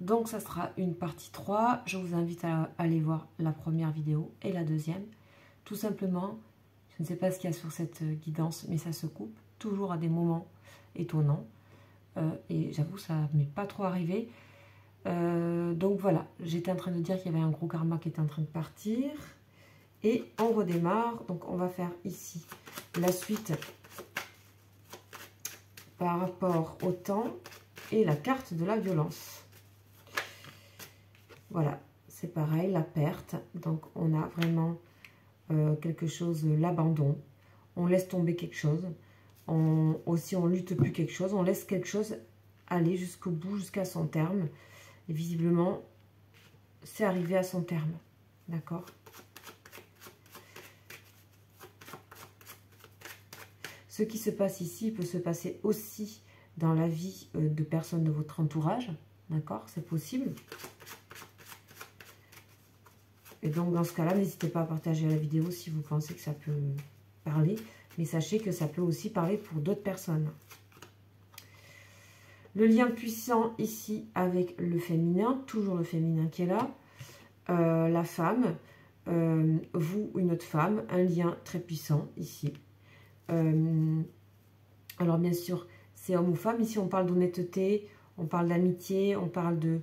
Donc ça sera une partie 3. Je vous invite à aller voir la première vidéo et la deuxième. Tout simplement, je ne sais pas ce qu'il y a sur cette guidance, mais ça se coupe toujours à des moments étonnants. Et j'avoue, ça ne m'est pas trop arrivé. Donc voilà, j'étais en train de dire qu'il y avait un gros karma qui était en train de partir. Et on redémarre. Donc on va faire ici la suite par rapport au temps et la carte de la violence. Voilà, c'est pareil, la perte. Donc on a vraiment quelque chose, l'abandon. On laisse tomber quelque chose. Aussi on lutte plus quelque chose. On laisse quelque chose aller jusqu'au bout, jusqu'à son terme. Et visiblement, c'est arrivé à son terme. D'accord ? Ce qui se passe ici peut se passer aussi dans la vie de personnes de votre entourage. D'accord? C'est possible. Et donc, dans ce cas-là, n'hésitez pas à partager la vidéo si vous pensez que ça peut parler. Mais sachez que ça peut aussi parler pour d'autres personnes. Le lien puissant ici avec le féminin. Toujours le féminin qui est là. La femme. Vous, une autre femme. Un lien très puissant ici. Alors bien sûr c'est homme ou femme, ici on parle d'honnêteté, on parle d'amitié, on parle de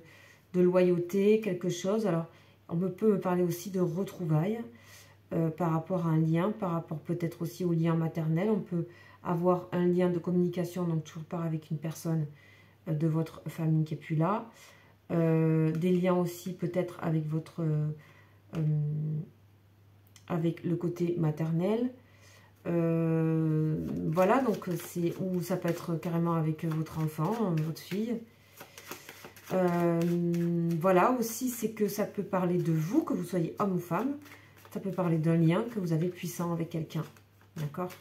loyauté, quelque chose. Alors on peut me parler aussi de retrouvailles par rapport à un lien, par rapport peut-être aussi au lien maternel. On peut avoir un lien de communication, donc toujours pas avec une personne de votre famille qui n'est plus là. Des liens aussi peut-être avec votre avec le côté maternel. Voilà, donc c'est où ça peut être carrément avec votre enfant, votre fille. Voilà, aussi c'est que ça peut parler de vous, que vous soyez homme ou femme. Ça peut parler d'un lien que vous avez puissant avec quelqu'un. D'accord ?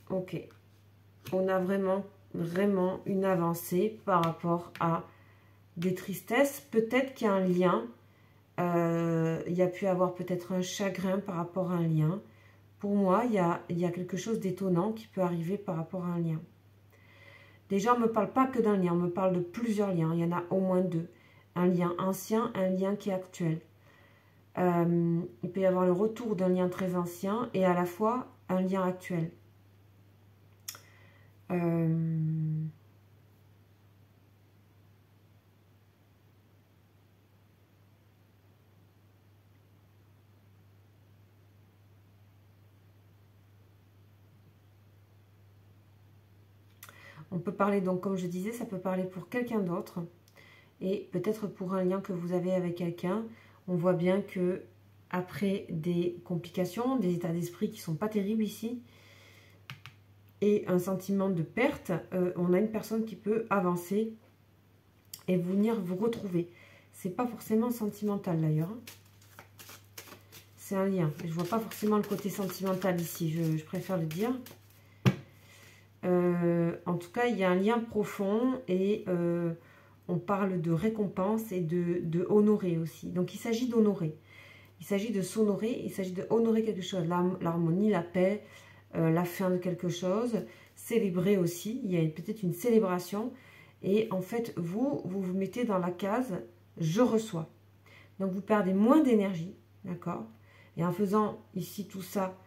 Ok. On a vraiment une avancée par rapport à des tristesses. Peut-être qu'il y a un lien. Il y a pu avoir peut-être un chagrin par rapport à un lien. Pour moi, il y a quelque chose d'étonnant qui peut arriver par rapport à un lien. Déjà, on ne me parle pas que d'un lien, on me parle de plusieurs liens. Il y en a au moins 2. Un lien ancien, un lien qui est actuel. Il peut y avoir le retour d'un lien très ancien et à la fois un lien actuel. On peut parler, donc comme je disais, ça peut parler pour quelqu'un d'autre. Et peut-être pour un lien que vous avez avec quelqu'un. On voit bien que après des complications, des états d'esprit qui ne sont pas terribles ici, et un sentiment de perte, on a une personne qui peut avancer et venir vous retrouver. C'est pas forcément sentimental d'ailleurs. Hein. C'est un lien. Je vois pas forcément le côté sentimental ici, je préfère le dire. En tout cas, il y a un lien profond et on parle de récompense et de honorer aussi. Donc, il s'agit d'honorer. Il s'agit de s'honorer, il s'agit de honorer quelque chose. L'harmonie, la paix, la fin de quelque chose. Célébrer aussi. Il y a peut-être une célébration. Et en fait, vous vous mettez dans la case « je reçois ». Donc, vous perdez moins d'énergie, d'accord? Et en faisant ici tout ça,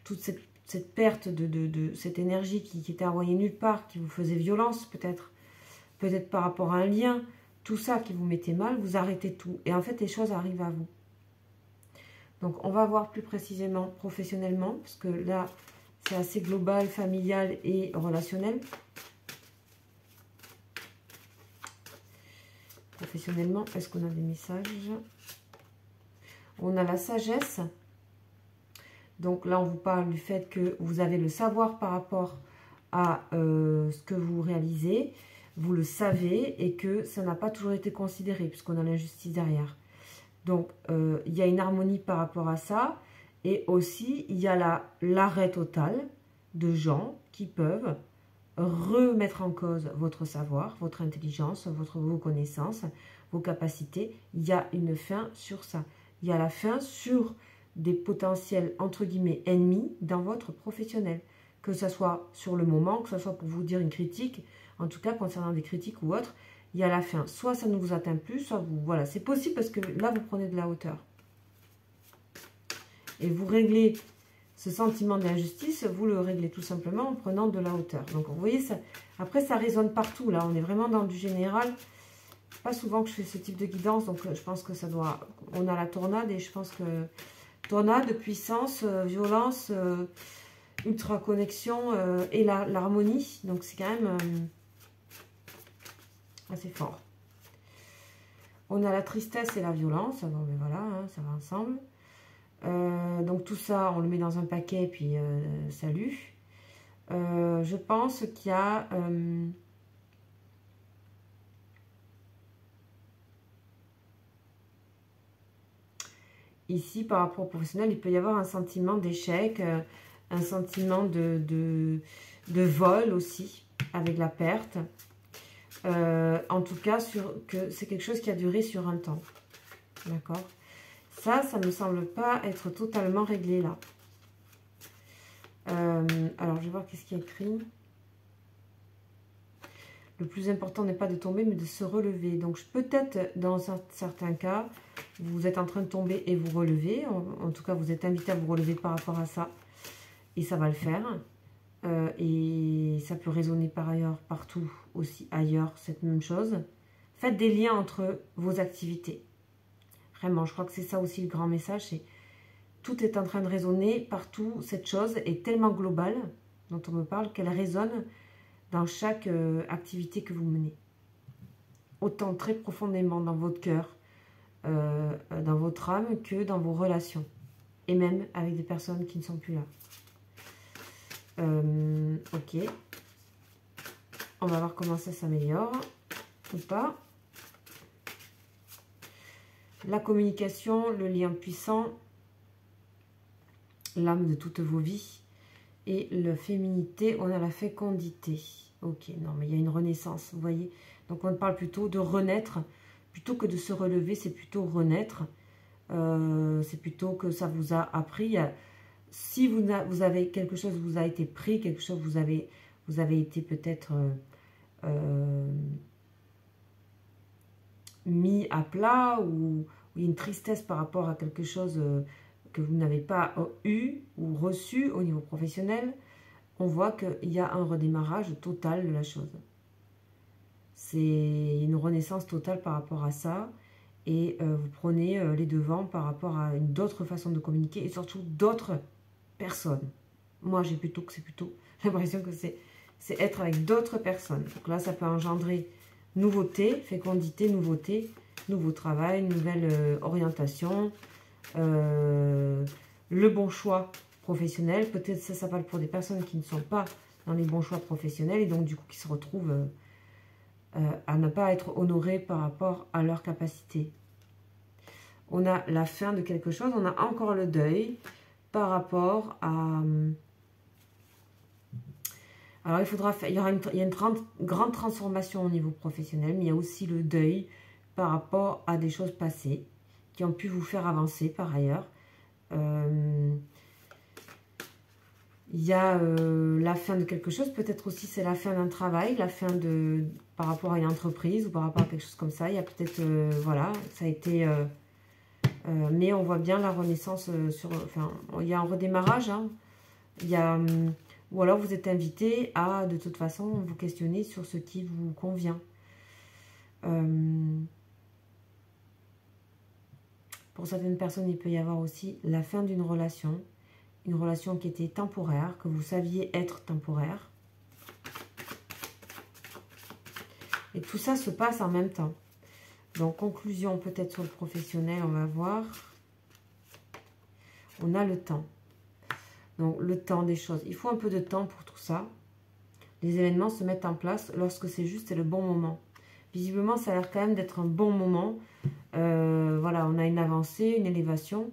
toute cette perte de cette énergie qui était envoyée nulle part, qui vous faisait violence peut-être par rapport à un lien, tout ça qui vous mettait mal, vous arrêtez tout. Et en fait, les choses arrivent à vous. Donc, on va voir plus précisément professionnellement, parce que là, c'est assez global, familial et relationnel. Professionnellement, est-ce qu'on a des messages? On a la sagesse. Donc là, on vous parle du fait que vous avez le savoir par rapport à ce que vous réalisez. Vous le savez et que ça n'a pas toujours été considéré puisqu'on a l'injustice derrière. Donc, il y a une harmonie par rapport à ça. Et aussi, il y a l'arrêt total de gens qui peuvent remettre en cause votre savoir, votre intelligence, vos connaissances, vos capacités. Il y a une fin sur ça. Il y a la fin sur des potentiels, entre guillemets, ennemis dans votre professionnel. Que ce soit sur le moment, que ce soit pour vous dire une critique, en tout cas concernant des critiques ou autres, il y a la fin. Soit ça ne vous atteint plus, soit vous... Voilà, c'est possible parce que là, vous prenez de la hauteur. Et vous réglez ce sentiment d'injustice, vous le réglez tout simplement en prenant de la hauteur. Donc, vous voyez, ça, après, ça résonne partout. Là, on est vraiment dans du général. Pas souvent que je fais ce type de guidance, donc je pense que ça doit... On a la tornade et je pense que... Tornade, puissance, violence, ultra connexion et l'harmonie. Donc, c'est quand même assez fort. On a la tristesse et la violence. Bon, mais voilà, hein, ça va ensemble. Donc tout ça, on le met dans un paquet, puis salut. Je pense qu'il y a... ici, par rapport au professionnel, il peut y avoir un sentiment d'échec, un sentiment de vol aussi, avec la perte. En tout cas, que c'est quelque chose qui a duré sur un temps. D'accord ? Ça ne me semble pas être totalement réglé là. Alors, je vais voir qu'est-ce qui est écrit. Le plus important n'est pas de tomber, mais de se relever. Donc, peut-être, dans certains cas, vous êtes en train de tomber et vous relevez. En tout cas, vous êtes invité à vous relever par rapport à ça. Et ça va le faire. Et ça peut résonner par ailleurs, partout aussi ailleurs, cette même chose. Faites des liens entre vos activités. Vraiment, je crois que c'est ça aussi le grand message. C'est tout est en train de résonner partout. Cette chose est tellement globale dont on me parle qu'elle résonne dans chaque activité que vous menez. Autant très profondément dans votre cœur, dans votre âme, que dans vos relations. Et même avec des personnes qui ne sont plus là. Ok. On va voir comment ça s'améliore ou pas. La communication, le lien puissant, l'âme de toutes vos vies. Et la féminité, on a la fécondité. Ok, non, mais il y a une renaissance, vous voyez. Donc, on parle plutôt de renaître. Plutôt que de se relever, c'est plutôt renaître. C'est plutôt que ça vous a appris. Si vous avez quelque chose vous a été pris, quelque chose vous avez été peut-être mis à plat ou il y a une tristesse par rapport à quelque chose que vous n'avez pas eu ou reçu au niveau professionnel, on voit qu'il y a un redémarrage total de la chose. C'est une renaissance totale par rapport à ça et vous prenez les devants par rapport à une d'autres façons de communiquer et surtout d'autres personnes. Moi, j'ai plutôt l'impression que c'est être avec d'autres personnes. Donc là, ça peut engendrer nouveauté, fécondité, nouveauté, nouveau travail, nouvelle orientation, le bon choix professionnel. Peut-être ça parle pour des personnes qui ne sont pas dans les bons choix professionnels et donc du coup qui se retrouvent à ne pas être honorées par rapport à leur capacité. On a la fin de quelque chose, on a encore le deuil par rapport à... Alors, il y a une grande transformation au niveau professionnel, mais il y a aussi le deuil par rapport à des choses passées qui ont pu vous faire avancer par ailleurs. Il y a la fin de quelque chose, peut-être aussi c'est la fin d'un travail, la fin par rapport à une entreprise ou par rapport à quelque chose comme ça. Il y a peut-être, voilà, ça a été... mais on voit bien la renaissance enfin, il y a un redémarrage, hein. Il y a... ou alors vous êtes invité à, de toute façon, vous questionner sur ce qui vous convient. Pour certaines personnes, il peut y avoir aussi la fin d'une relation. Une relation qui était temporaire, que vous saviez être temporaire. Et tout ça se passe en même temps. Donc, conclusion peut-être sur le professionnel, on va voir. On a le temps. Donc, le temps des choses. Il faut un peu de temps pour tout ça. Les événements se mettent en place lorsque c'est juste et le bon moment. Visiblement, ça a l'air quand même d'être un bon moment. Voilà, on a une avancée, une élévation.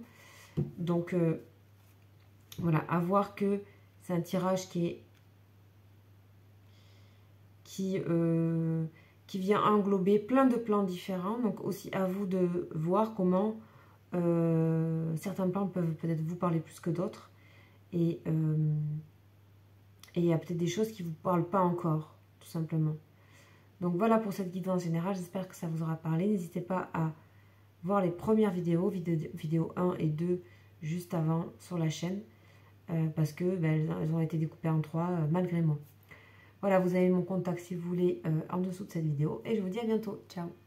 Donc, voilà, à voir que c'est un tirage qui vient englober plein de plans différents. Donc, aussi à vous de voir comment certains plans peuvent peut-être vous parler plus que d'autres. Et il y a peut-être des choses qui ne vous parlent pas encore, tout simplement. Donc voilà pour cette guidance générale, j'espère que ça vous aura parlé. N'hésitez pas à voir les premières vidéos 1 et 2, juste avant sur la chaîne, parce que elles ont été découpées en 3 malgré moi. Voilà, vous avez mon contact si vous voulez en dessous de cette vidéo, et je vous dis à bientôt. Ciao!